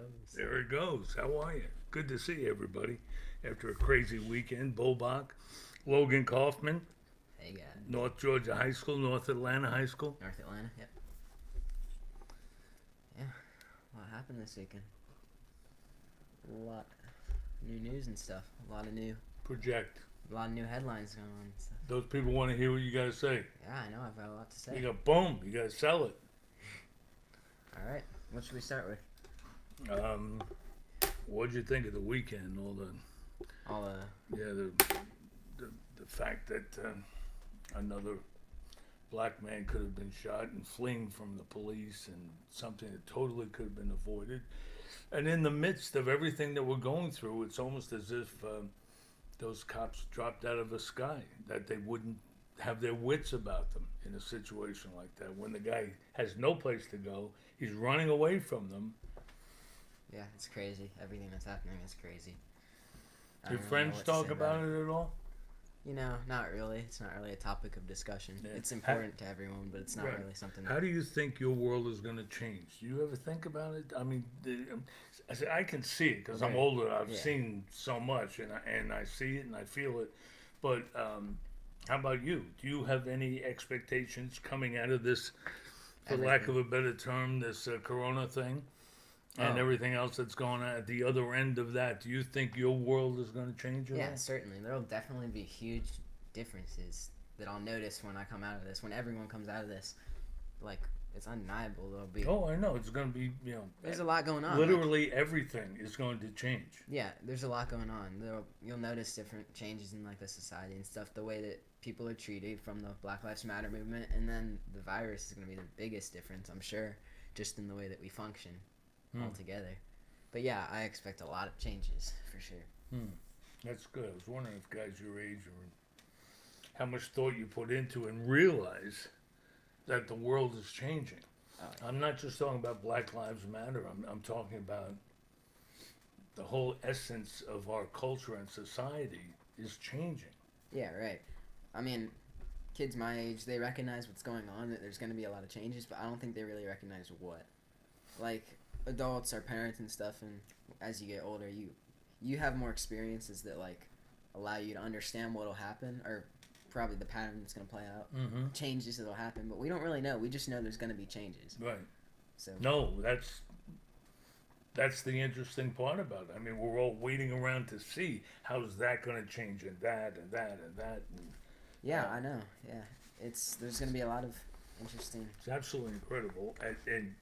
goes. There it goes. How are you? Good to see everybody after a crazy weekend. Beau Bock, Logan Kaufman, Hey guys. North Georgia High School, North Atlanta High School. North Atlanta. Yep. Yeah. What happened this weekend? A lot new news and stuff. Project. A lot of new headlines going on and stuff. Those people want to hear what you got to say. Yeah, I know. I've got a lot to say. You got boom. You got to sell it. All right. What should we start with? What'd you think of the weekend? All The fact that another black man could have been shot and fleeing from the police, and something that totally could have been avoided. And in the midst of everything that we're going through, it's almost as if those cops dropped out of the sky, that they wouldn't have their wits about them in a situation like that. When the guy has no place to go, he's running away from them. Yeah, it's crazy. Everything that's happening is crazy. Your friends talk about it at all? You know, not really. It's not really a topic of discussion. Yeah. It's important to everyone, but it's not really something. How do you think your world is going to change? Do you ever think about it? I mean, I can see it because I'm older. I've seen so much, and I see it and I feel it. But how about you? Do you have any expectations coming out of this, for lack of a better term, this Corona thing? And everything else that's going on at the other end of that, do you think your world is going to change? Yeah, certainly. There will definitely be huge differences that I'll notice when I come out of this. When everyone comes out of this, like, it's undeniable. There'll be. Oh, I know. It's going to be, There's a lot going on. Literally everything is going to change. Yeah, there's a lot going on. You'll notice different changes in, like, the society and stuff. The way that people are treated from the Black Lives Matter movement, and then the virus is going to be the biggest difference, I'm sure, just in the way that we function. Altogether. But yeah, I expect a lot of changes for sure. That's good. I was wondering if guys your age or how much thought you put into and realize that the world is changing. I'm not just talking about Black Lives Matter. I'm talking about the whole essence of our culture and society is changing. Yeah, right. I mean, kids my age, they recognize what's going on, that there's going to be a lot of changes, but I don't think they really recognize what. Like, adults, our parents and stuff, and as you get older, you have more experiences that, like, allow you to understand what'll happen, or probably the pattern that's going to play out, changes that'll happen, but we don't really know. We just know there's going to be changes. Right. So no, that's the interesting part about it. I mean, we're all waiting around to see how's that going to change, and that and that and that. And, yeah, I know. Yeah, there's going to be a lot of interesting. It's absolutely incredible, and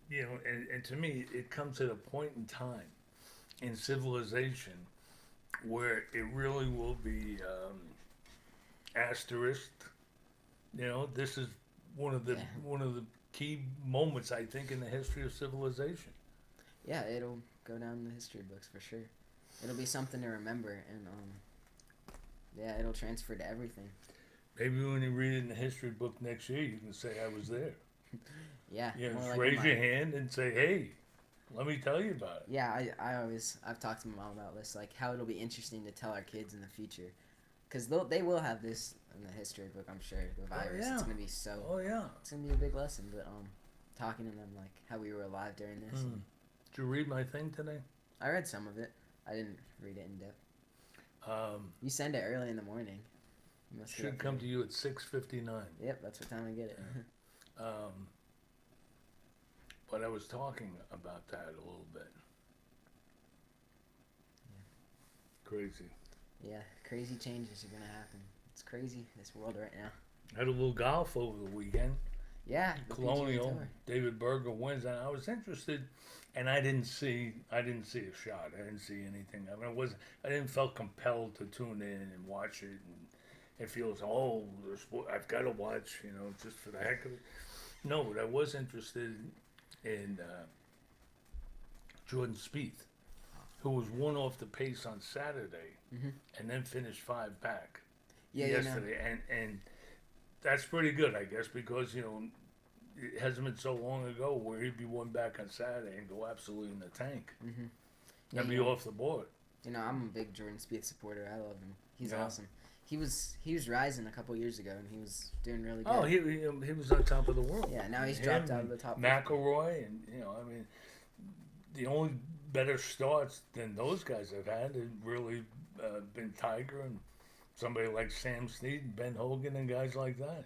and to me, it comes at a point in time in civilization where it really will be asterisked. This is one of the key moments, I think, in the history of civilization. Yeah, it'll go down in the history books for sure. It'll be something to remember, and it'll transfer to everything. Maybe when you read it in the history book next year, you can say I was there. Yeah. Just like raise your hand and say, hey, let me tell you about it. Yeah, I've talked to my mom about this, like how it'll be interesting to tell our kids in the future. Because they will have this in the history book, I'm sure, the virus. It's going to be so... Oh, yeah. It's going to be a big lesson, but talking to them, like, how we were alive during this. Did you read my thing today? I read some of it. I didn't read it in depth. You send it early in the morning. It should come to you at 6:59. Yep, that's what time I get it. But I was talking about that a little bit. Yeah. Crazy. Yeah, crazy changes are going to happen. It's crazy, this world right now. Had a little golf over the weekend. Yeah. Colonial. David Berger wins, and I was interested, and I didn't see a shot. I didn't see anything. I mean, I didn't feel compelled to tune in and watch it, and it feels, I've got to watch, just for the heck of it. No, but I was interested in Jordan Spieth, who was one off the pace on Saturday, and then finished 5 back yesterday, and that's pretty good, I guess, because it hasn't been so long ago where he'd be 1 back on Saturday and go absolutely in the tank, and be off the board. I'm a big Jordan Spieth supporter. I love him. He's awesome. He was rising a couple years ago, and he was doing really good. Oh, he was on top of the world. Yeah, now he's dropped out of the top. McIlroy, and the only better starts than those guys have had have really been Tiger and somebody like Sam Snead, Ben Hogan, and guys like that.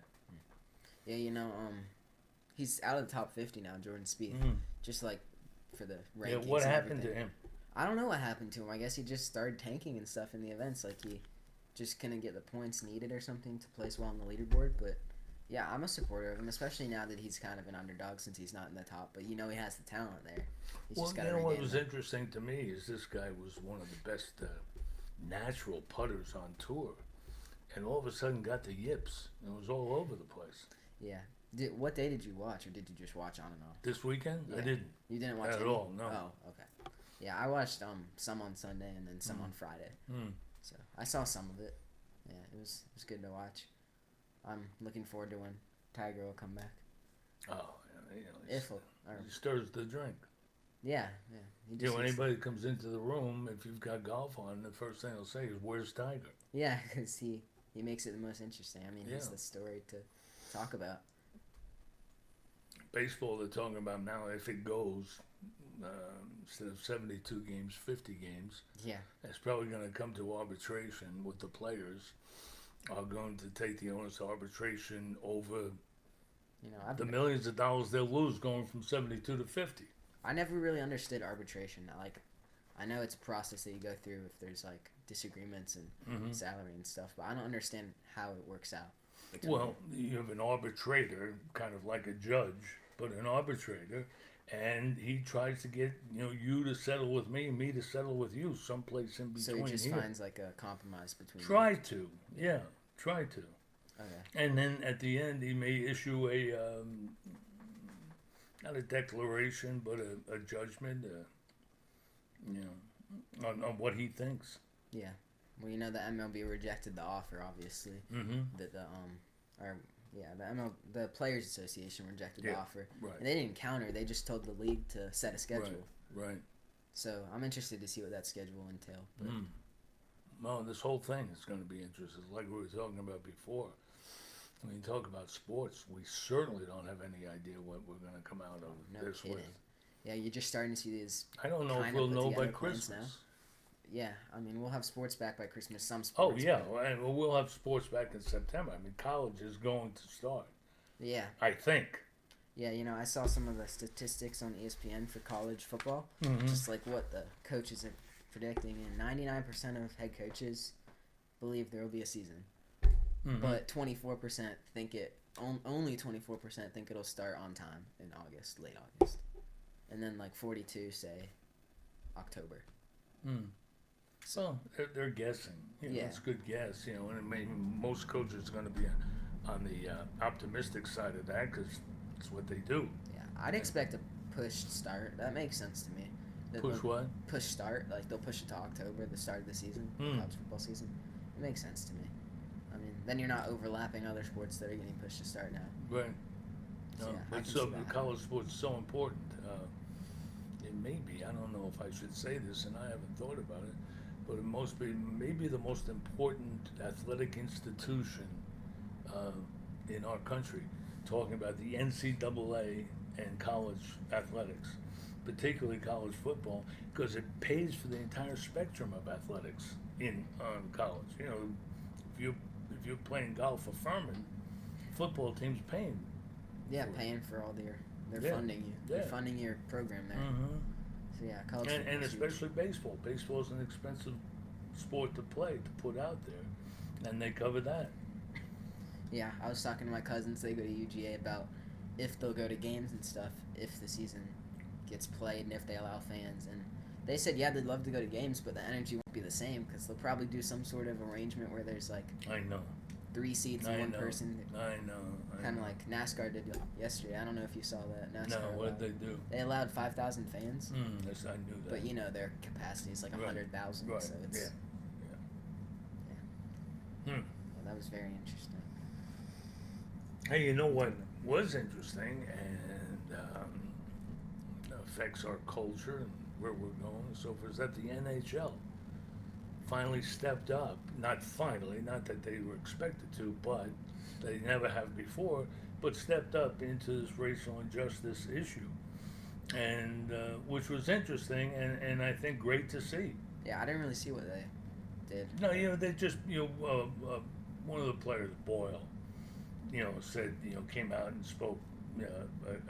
Yeah, he's out of the top 50 now, Jordan Spieth. Just like for the rankings. Yeah, what and happened everything. to him? I don't know what happened to him. I guess he just started tanking and stuff in the events. Like he just couldn't get the points needed or something to place well on the leaderboard. But yeah, I'm a supporter of him, especially now that he's kind of an underdog since he's not in the top. But he has the talent there. He's Well, just you gotta know what regain was it. interesting to me is this guy was one of the best natural putters on tour, and all of a sudden got the yips. It was all over the place. Yeah. What day did you watch, or did you just watch on and off? This weekend, I Yeah. didn't You didn't watch at any? all. No. Oh, okay. Yeah, I watched some on Sunday and then some on Friday. So I saw some of it. Yeah, it was good to watch. I'm looking forward to when Tiger will come back. Oh, yeah, If or he stirs the drink. yeah. He You know, needs- anybody comes into the room, if you've got golf on, the first thing they'll say is, "Where's Tiger?" Yeah, because he makes it the most interesting. I mean, he's Yeah. the story to talk about. Baseball, they're talking about now, if it goes, instead of 72 games, 50 games, Yeah. it's probably going to come to arbitration with the players are going to take the onus of arbitration over the millions of dollars they'll lose going from 72 to 50. I never really understood arbitration. I know it's a process that you go through if there's like disagreements and salary and stuff, but I don't understand how it works out. Well, you have an arbitrator, kind of like a judge, but an arbitrator, and he tries to get you to settle with me to settle with you, someplace in between. So he just here. finds like a compromise between. Try to. Okay. And then at the end, he may issue a not a declaration, but a judgment, on what he thinks. Yeah. Well, the MLB rejected the offer, obviously. Mm-hmm. The Players Association rejected the offer. Right. And they didn't counter. They just told the league to set a schedule. Right. So I'm interested to see what that schedule will entail. But Well, this whole thing is going to be interesting, like we were talking about before. When you talk about sports, we certainly don't have any idea what we're going to come out of No this kidding. with. Yeah, you're just starting to see these. I don't know if kinda we'll put know by together plans Christmas. now. Yeah, I mean, we'll have sports back by Christmas. Some Oh, sports. yeah, but- and we'll have sports back in September. I mean, college is going to start, Yeah. I think. Yeah, I saw some of the statistics on ESPN for college football. Mm-hmm. Just like what the coaches are predicting, and 99% of head coaches believe there will be a season. Mm-hmm. But 24% think only 24% think it'll start on time in August, late August. And then like 42 say October. So they're guessing. Yeah. It's a good guess. And most coaches are going to be on the optimistic side of that because it's what they do. Yeah, I'd expect a pushed start. That makes sense to me. Push what? Push start. Like they'll push it to October, the start of the season, college football season. It makes sense to me. I mean, then you're not overlapping other sports that are getting pushed to start now. Right. So, No, yeah, I but can so see that college sports is so important. It may be, I don't know if I should say this, and I haven't thought about it, but it may be the most important athletic institution in our country. Talking about the NCAA and college athletics, particularly college football, because it pays for the entire spectrum of athletics in college. If you're playing golf for Furman, football team's paying. Yeah, paying for all they're Yeah. funding you. Yeah. They're funding your program there. Mm-hmm. So yeah, college And football is huge. especially baseball. Baseball is an expensive sport to play, to put out there, and they cover that. Yeah, I was talking to my cousins. They go to UGA about if they'll go to games and stuff if the season gets played and if they allow fans. And they said, yeah, they'd love to go to games, but the energy won't be the same because they'll probably do some sort of arrangement where there's like I know. 3 seats I and one know. person. I know. Kind of like NASCAR did yesterday. I don't know if you saw that. No, NASCAR what allowed- did they do? They allowed 5,000 fans, Yes, I knew that. but their capacity is like Right. 100,000. Right. So it's Yeah. yeah, that was very interesting. Hey, you know what was interesting and affects our culture and where we're going and so forth is that the NHL finally stepped up. Not finally, not that they were expected to, but they never have before, but stepped up into this racial injustice issue. and which was interesting and I think great to see. Yeah, I didn't really see what they did. No, they just one of the players, Boyle, said came out and spoke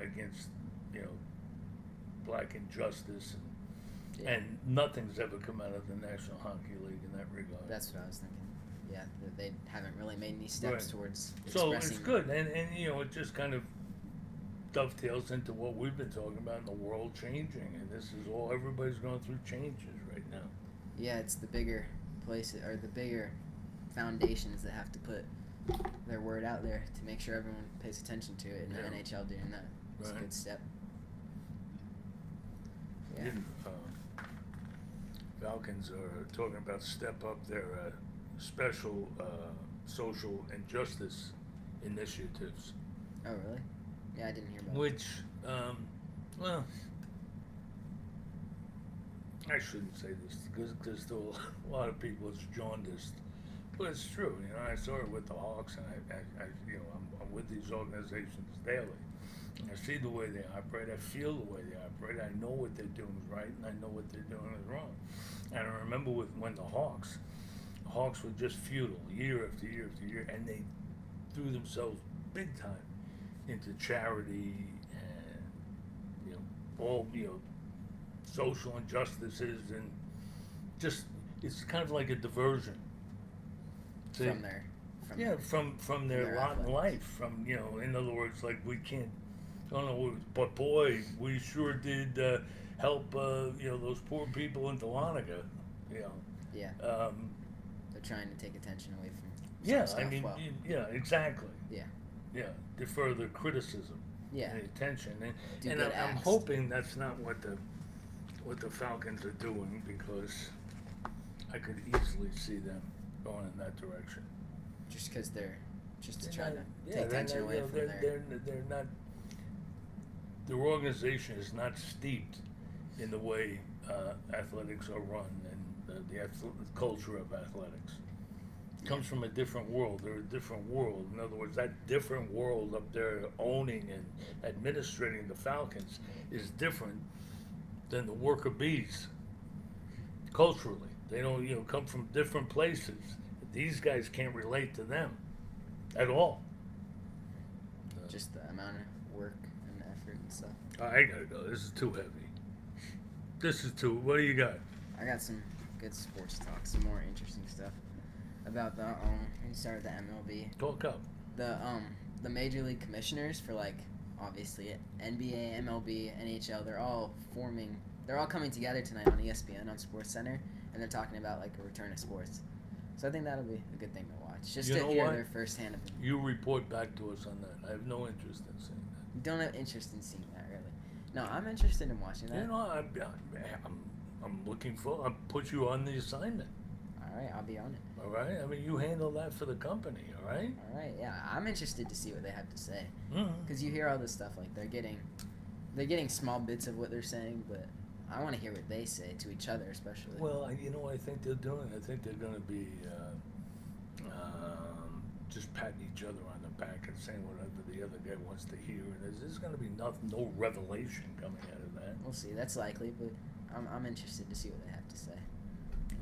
against you know black injustice Yeah, and nothing's ever come out of the National Hockey League in that regard. that's what I was thinking. Yeah, they haven't really made any steps Right. towards So it's expressing. good, and it just kind of dovetails into what we've been talking about in the world changing, and this is all everybody's going through changes right now. Yeah, it's the bigger places or the bigger foundations that have to put their word out there to make sure everyone pays attention to it, and the Yeah. NHL doing that is a Right. good step. Yeah. Falcons are talking about step up their special social and justice initiatives, Oh, really? Yeah, I didn't hear about which, well, I shouldn't say this because still a lot of people it's jaundiced, but it's true. I saw it with the Hawks, and I'm with these organizations daily. And I see the way they operate. I feel the way they operate. I know what they're doing is right, and I know what they're doing is wrong. And I remember when the Hawks were just futile year after year after year, and they threw themselves big time into charity and all social injustices and just it's kind of like a diversion. it. From their their lot in athletics. life. From in other words, like we can't. I don't know, but boy, we sure did help. Those poor people in Dahlonega. You know. Yeah, Um, they're trying to take attention away from yeah, some stuff. Well, yeah, exactly. yeah, Yeah, defer the criticism yeah, and attention, Do and good I'm acts. hoping that's not what the Falcons are doing because I could easily see them going in that direction. just because they're just to They're try not- to yeah, take they're attention not- away from they're not. Their organization is not steeped in the way athletics are run and the culture of athletics. It comes from a different world. They're a different world. In other words, that different world up there owning and administrating the Falcons is different than the worker bees culturally. They don't, come from different places. These guys can't relate to them at all. just the amount of work and effort and stuff. I gotta go. This is too heavy. This is too. What do you got? I got some good sports talk, some more interesting stuff about the we started the MLB. Talk up. The major league commissioners for like obviously NBA, MLB, NHL, they're all coming together tonight on ESPN on Sports Center, and they're talking about like a return of sports. So I think that'll be a good thing to watch, just You to know hear what? their firsthand opinion. You report back to us on that. I have no interest in seeing that. Don't have interest in seeing that really. No, I'm interested in watching that. I'm looking for. I'll put you on the assignment. All right, I'll be on it. All right. I mean, you handle that for the company. All right. All right, yeah, I'm interested to see what they have to say. Mm-hmm. Because you hear all this stuff like they're getting small bits of what they're saying, but I want to hear what they say to each other, especially. Well, I think they're doing. I think they're going to be just patting each other on the back and saying whatever the other guy wants to hear. And there's going to be no revelation coming out of that. We'll see. That's likely, but I'm interested to see what they have to say.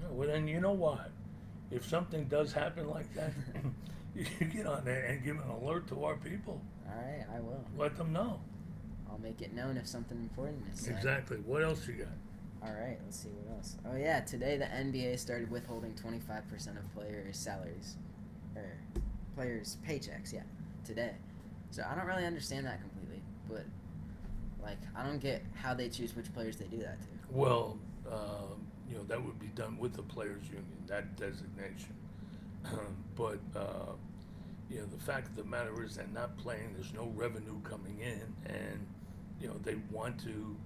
No, well, then you know what? If something does happen like that, you get on there and give an alert to our people. All right, I will. Let them know. I'll make it known if something important is said. Exactly. What else you got? All right, let's see what else. Oh yeah, today the NBA started withholding 25% of players' salaries, or players' paychecks. Yeah, today. So I don't really understand that completely, but like I don't get how they choose which players they do that to. Well, that would be done with the players' union, that designation. But the fact of the matter is they're not playing. There's no revenue coming in, and they want to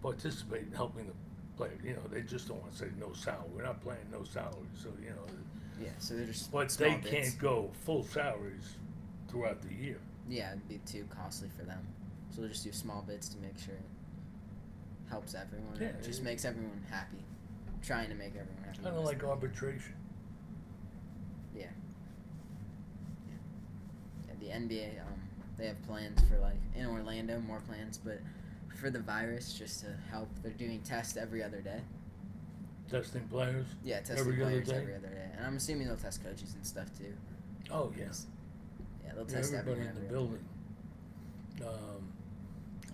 participate in helping the player. They just don't want to say no salary. We're not playing no salary. So Yeah, so they're just. but small they bits. can't go full salaries throughout the year. Yeah, it'd be too costly for them. So they'll just do small bits to make sure it helps everyone. Yeah, It just makes everyone happy. Trying to make everyone happy. Kind of like arbitration. Yeah. The NBA, they have plans for like in Orlando, more plans, but for the virus, just to help. They're doing tests every other day. Testing players? Yeah, testing every players other day? every other day. And I'm assuming they'll test coaches and stuff too. Oh, yeah. Yeah, they'll test everybody everyone in the every other building.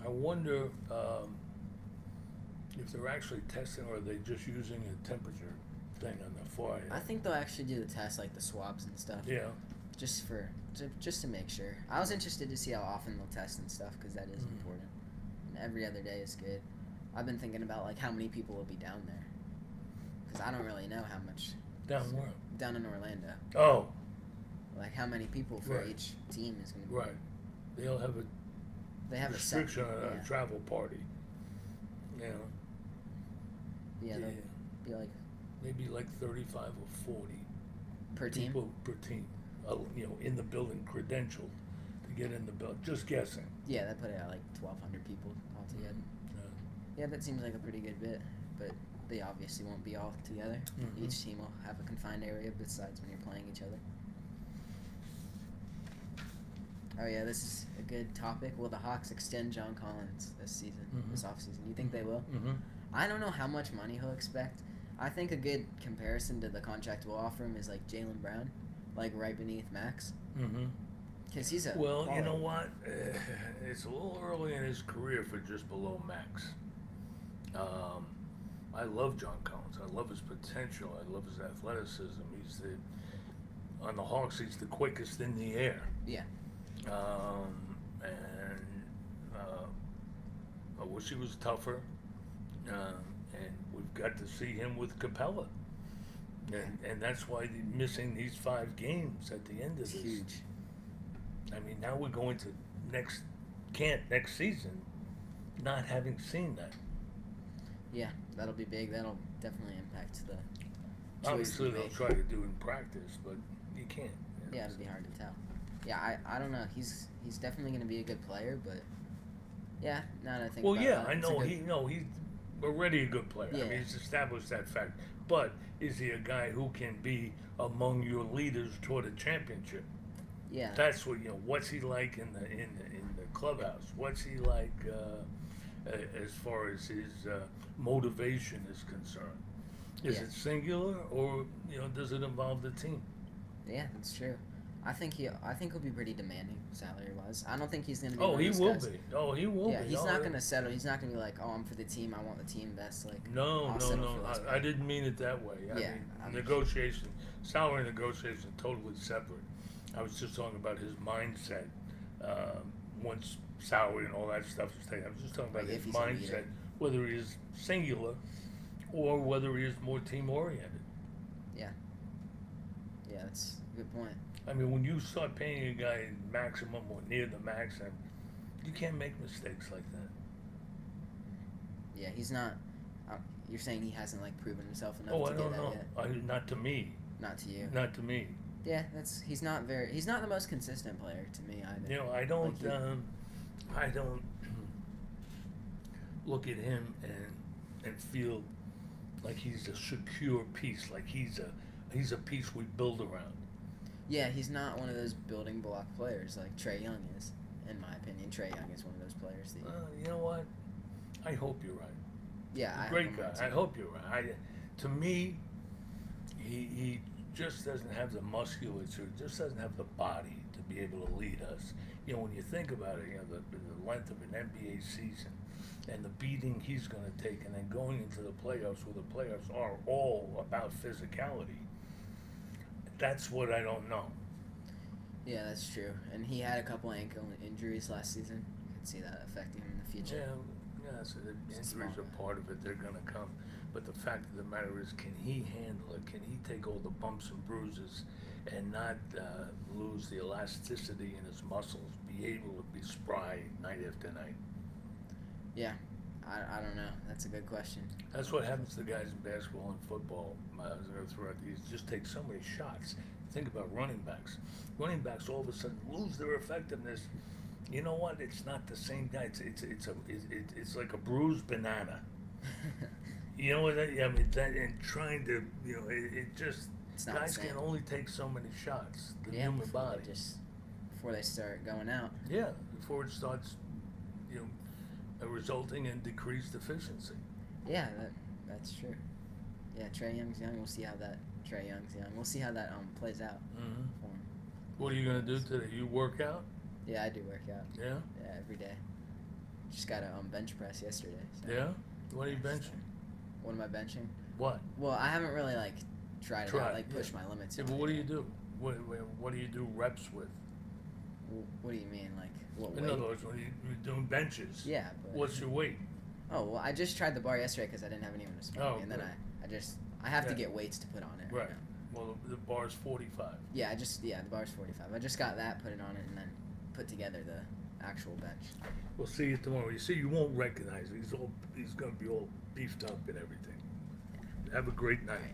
I wonder if they're actually testing or are they just using a temperature thing on the forehead. I think they'll actually do the test, like the swabs and stuff. Yeah. Just to make sure. I was interested to see how often they'll test and stuff because that is important. And every other day is good. I've been thinking about like how many people will be down there because I don't really know how much. Down where? Down in Orlando. Oh. Like how many people for Right. each team is going to be. Right. They'll have a They have restriction a set, on a travel party. You know. Yeah, they'll be like maybe like 35 or 40 per team. people per team. In the building, credentialed to get in the building. Just guessing. Yeah, that put it at like 1,200 people altogether. Yeah, that seems like a pretty good bit, but they obviously won't be all together. Mhm. Each team will have a confined area besides when you're playing each other. Oh yeah, this is a good topic. Will the Hawks extend John Collins this season, this offseason? You think they will? Mm-hmm. I don't know how much money he'll expect. I think a good comparison to the contract we'll offer him is like Jaylen Brown, like right beneath max. Mm-hmm. Because he's a Well, you baller. know what? It's a little early in his career for just below max. I love John Collins. I love his potential. I love his athleticism. On the Hawks, he's the quickest in the air. Yeah. I wish he was tougher. And we've got to see him with Capella. And that's why they're missing these 5 games at the end of It's this. huge. I mean, now we're going to next season not having seen that. Yeah, that'll be big. That'll definitely impact the choice Obviously, we they'll make. try to do it in practice, but you can't. Yeah, it'll be hard to tell. Yeah, I don't know. He's definitely going to be a good player, but yeah, now that I think Well, about yeah, it, I it's a know good- he's already a good player. I Yeah. mean, he's established that fact. But is he a guy who can be among your leaders toward a championship? Yeah. That's what What's he like in the clubhouse? What's he like as far as his motivation is concerned? Is Yeah. it singular or does it involve the team? Yeah, that's true. I think he'll be pretty demanding salary wise. I don't think he's gonna be. Oh, one of he those will guys. be. Oh, he will Yeah, be. he's Oh, not yeah. gonna settle. He's not gonna be like, oh, I'm for the team. I want the team best. Like, No, I'll no, settle no. for less I money. didn't mean it that way. I Yeah, mean, negotiation, salary negotiation, totally separate. I was just talking about his mindset. Once salary and all that stuff is taken, I was just talking about Like if his he's a leader. mindset, whether he is singular or whether he is more team oriented. Yeah, that's a good point. I mean, when you start paying a guy maximum or near the maximum, you can't make mistakes like that. Yeah, he's not. You're saying he hasn't like proven himself enough Oh, to I get don't that know. yet. Not to me. Not to you. Not to me. Yeah, he's not the most consistent player to me either. I don't. Like I don't look at him and feel like he's a secure piece. Like he's a piece we build around. Yeah, he's not one of those building block players like Trae Young is. In my opinion, Trae Young is one of those players that. You know what? I hope you're right. Yeah, I Great hope guy. I'm right I too. hope you're right. To me, he just doesn't have the musculature, just doesn't have the body to be able to lead us. When you think about it, the length of an NBA season and the beating he's going to take, and then going into the playoffs where the playoffs are all about physicality. That's what I don't know. Yeah, that's true. And he had a couple ankle injuries last season. You could see that affecting him in the future. Yeah, so the It's injuries small. are part of it. They're going to come. But the fact of the matter is, can he handle it? Can he take all the bumps and bruises and not lose the elasticity in his muscles, be able to be spry night after night? Yeah, I don't know. That's a good question. That's what happens to guys in basketball and football. I was going to throw out these, just take so many shots. Think about running backs. Running backs all of a sudden lose their effectiveness. You know what? It's not the same guy. It's like a bruised banana. You know what? I mean, and trying to, it just It's not the guys same. can only take so many shots. The Yeah, human before body. before they start going out. Yeah, before it starts, resulting in decreased efficiency. Yeah, that's true. Yeah, Trae Young's young. We'll see how that plays out Mm-hmm. for him. What are you gonna do today? You work out? Yeah, I do work out. Yeah. Yeah, every day. Just got a bench press yesterday. So. Yeah. What are you benching? What am I benching? What? Well, I haven't really like tried it out, like push my limits. Yeah, but what do you do? What do you do reps with? What do you mean, like what weight? In other words, when you're doing benches. Yeah. But, what's your weight? Oh well, I just tried the bar yesterday because I didn't have anyone to smoke, and then I have to get weights to put on it. Right. You know? Well, the bar's 45. Yeah, the bar's 45. I just got that, put it on it, and then put together the actual bench. We'll see you tomorrow. You see, you won't recognize it. He's gonna be all beefed up and everything. Have a great night.